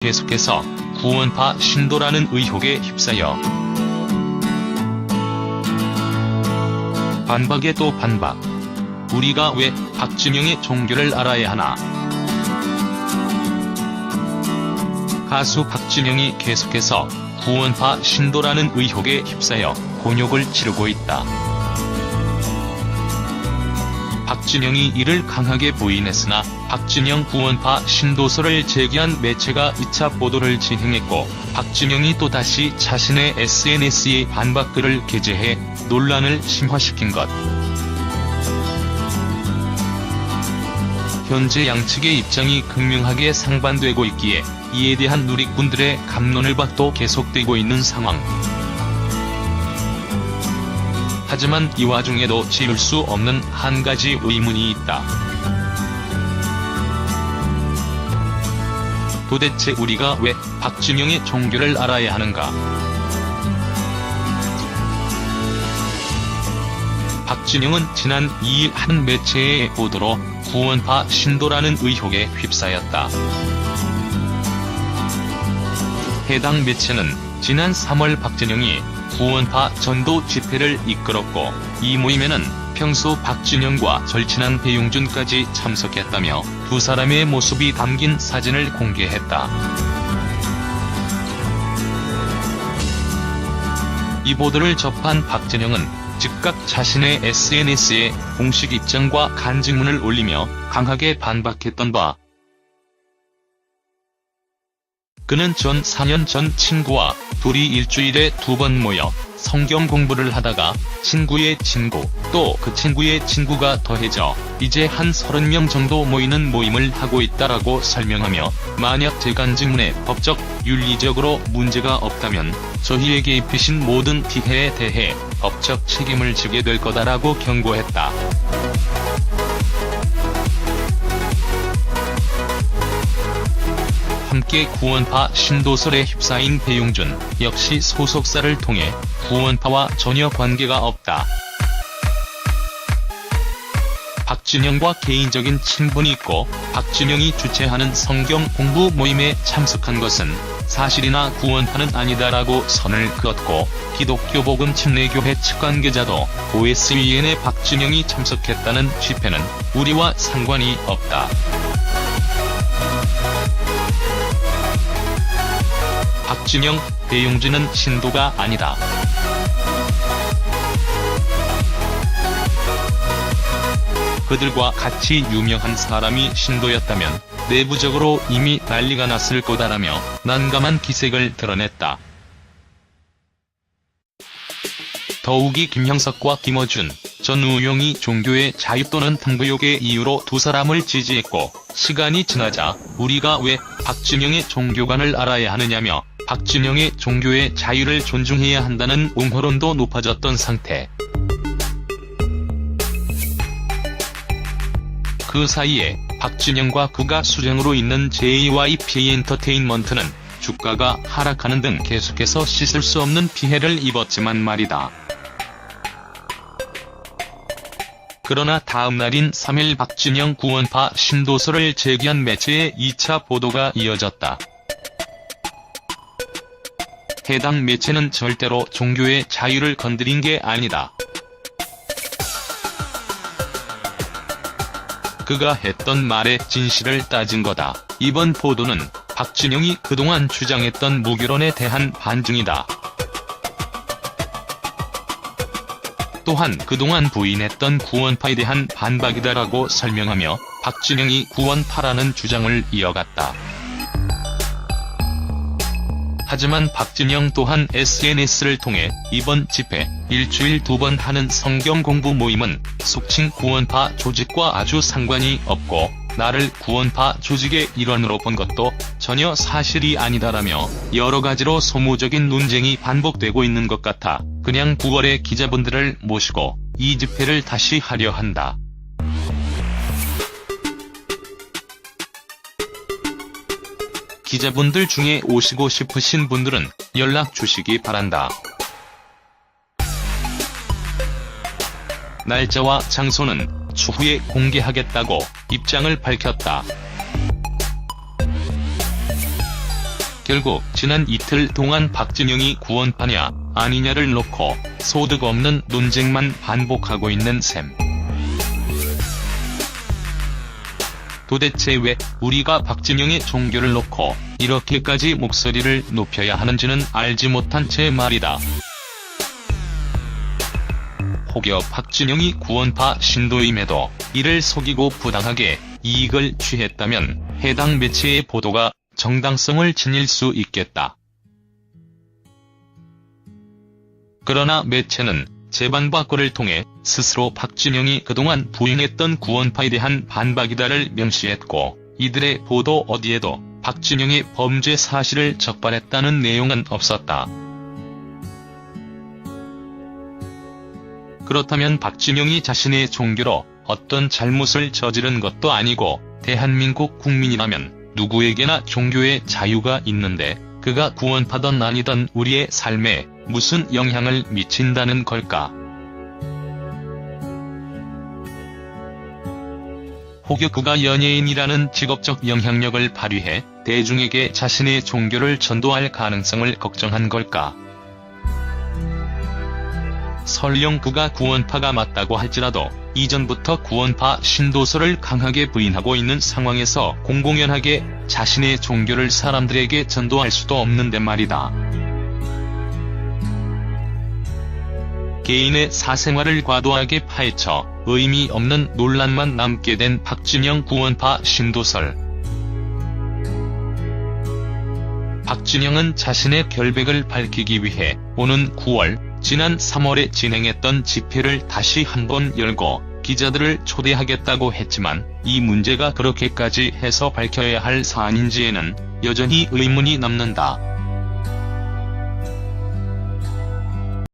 계속해서 구원파 신도라는 의혹에 휩싸여 반박에 또 반박. 우리가 왜 박진영의 종교를 알아야 하나? 가수 박진영이 계속해서 구원파 신도라는 의혹에 휩싸여 곤욕을 치르고 있다. 박진영이 이를 강하게 부인했으나 박진영 구원파 신도설을 제기한 매체가 2차 보도를 진행했고, 박진영이 또다시 자신의 SNS에 반박글을 게재해 논란을 심화시킨 것. 현재 양측의 입장이 극명하게 상반되고 있기에 이에 대한 누리꾼들의 갑론을박도 계속되고 있는 상황. 하지만 이 와중에도 지울 수 없는 한 가지 의문이 있다. 도대체 우리가 왜 박진영의 종교를 알아야 하는가? 박진영은 지난 2일 한 매체의 보도로 구원파 신도라는 의혹에 휩싸였다. 해당 매체는 지난 3월 박진영이 구원파 전도 집회를 이끌었고, 이 모임에는 평소 박진영과 절친한 배용준까지 참석했다며 두 사람의 모습이 담긴 사진을 공개했다. 이 보도를 접한 박진영은 즉각 자신의 SNS에 공식 입장과 간증문을 올리며 강하게 반박했던 바. 그는 전 4년 전 친구와 둘이 일주일에 2번 모여 성경 공부를 하다가 친구의 친구, 또 그 친구의 친구가 더해져 이제 한 30명 정도 모이는 모임을 하고 있다라고 설명하며, 만약 제 간증문에 법적, 윤리적으로 문제가 없다면 저희에게 입히신 모든 피해에 대해 법적 책임을 지게 될 거다라고 경고했다. 함께 구원파 신도설에 휩싸인 배용준 역시 소속사를 통해 구원파와 전혀 관계가 없다. 박진영과 개인적인 친분이 있고 박진영이 주최하는 성경 공부 모임에 참석한 것은 사실이나 구원파는 아니다라고 선을 그었고, 기독교 복음 침례교회 측 관계자도 OSUN에 박진영이 참석했다는 집회는 우리와 상관이 없다. 박진영, 배용준은 신도가 아니다. 그들과 같이 유명한 사람이 신도였다면 내부적으로 이미 난리가 났을 거다라며 난감한 기색을 드러냈다. 더욱이 김형석과 김어준 전 의용이 종교의 자유 또는 등교욕의 이유로 두 사람을 지지했고, 시간이 지나자 우리가 왜 박진영의 종교관을 알아야 하느냐며 박진영의 종교의 자유를 존중해야 한다는 옹호론도 높아졌던 상태. 그 사이에 박진영과 그가 수장으로 있는 JYP 엔터테인먼트는 주가가 하락하는 등 계속해서 씻을 수 없는 피해를 입었지만 말이다. 그러나 다음 날인 3일 박진영 구원파 신도설을 제기한 매체의 2차 보도가 이어졌다. 해당 매체는 절대로 종교의 자유를 건드린 게 아니다. 그가 했던 말의 진실을 따진 거다. 이번 보도는 박진영이 그동안 주장했던 무교론에 대한 반증이다. 또한 그동안 부인했던 구원파에 대한 반박이다라고 설명하며 박진영이 구원파라는 주장을 이어갔다. 하지만 박진영 또한 SNS를 통해 이번 집회, 일주일 2번 하는 성경 공부 모임은 속칭 구원파 조직과 아주 상관이 없고, 나를 구원파 조직의 일원으로 본 것도 전혀 사실이 아니다라며 여러 가지로 소모적인 논쟁이 반복되고 있는 것 같아 그냥 9월에 기자분들을 모시고 이 집회를 다시 하려 한다. 기자분들 중에 오시고 싶으신 분들은 연락 주시기 바란다. 날짜와 장소는 추후에 공개하겠다고 입장을 밝혔다. 결국 지난 이틀 동안 박진영이 구원파냐 아니냐를 놓고 소득 없는 논쟁만 반복하고 있는 셈. 도대체 왜 우리가 박진영의 종교를 놓고 이렇게까지 목소리를 높여야 하는지는 알지 못한 채 말이다. 혹여 박진영이 구원파 신도임에도 이를 속이고 부당하게 이익을 취했다면 해당 매체의 보도가 정당성을 지닐 수 있겠다. 그러나 매체는 재반박글을 통해 스스로 박진영이 그동안 부인했던 구원파에 대한 반박이다를 명시했고, 이들의 보도 어디에도 박진영의 범죄 사실을 적발했다는 내용은 없었다. 그렇다면 박진영이 자신의 종교로 어떤 잘못을 저지른 것도 아니고 대한민국 국민이라면 누구에게나 종교의 자유가 있는데 그가 구원파든 아니든 우리의 삶에 무슨 영향을 미친다는 걸까? 혹여 그가 연예인이라는 직업적 영향력을 발휘해 대중에게 자신의 종교를 전도할 가능성을 걱정한 걸까? 설령 그가 구원파가 맞다고 할지라도 이전부터 구원파 신도서를 강하게 부인하고 있는 상황에서 공공연하게 자신의 종교를 사람들에게 전도할 수도 없는데 말이다. 개인의 사생활을 과도하게 파헤쳐 의미 없는 논란만 남게 된 박진영 구원파 신도설. 박진영은 자신의 결백을 밝히기 위해 오는 9월, 지난 3월에 진행했던 집회를 다시 한번 열고 기자들을 초대하겠다고 했지만 이 문제가 그렇게까지 해서 밝혀야 할 사안인지에는 여전히 의문이 남는다.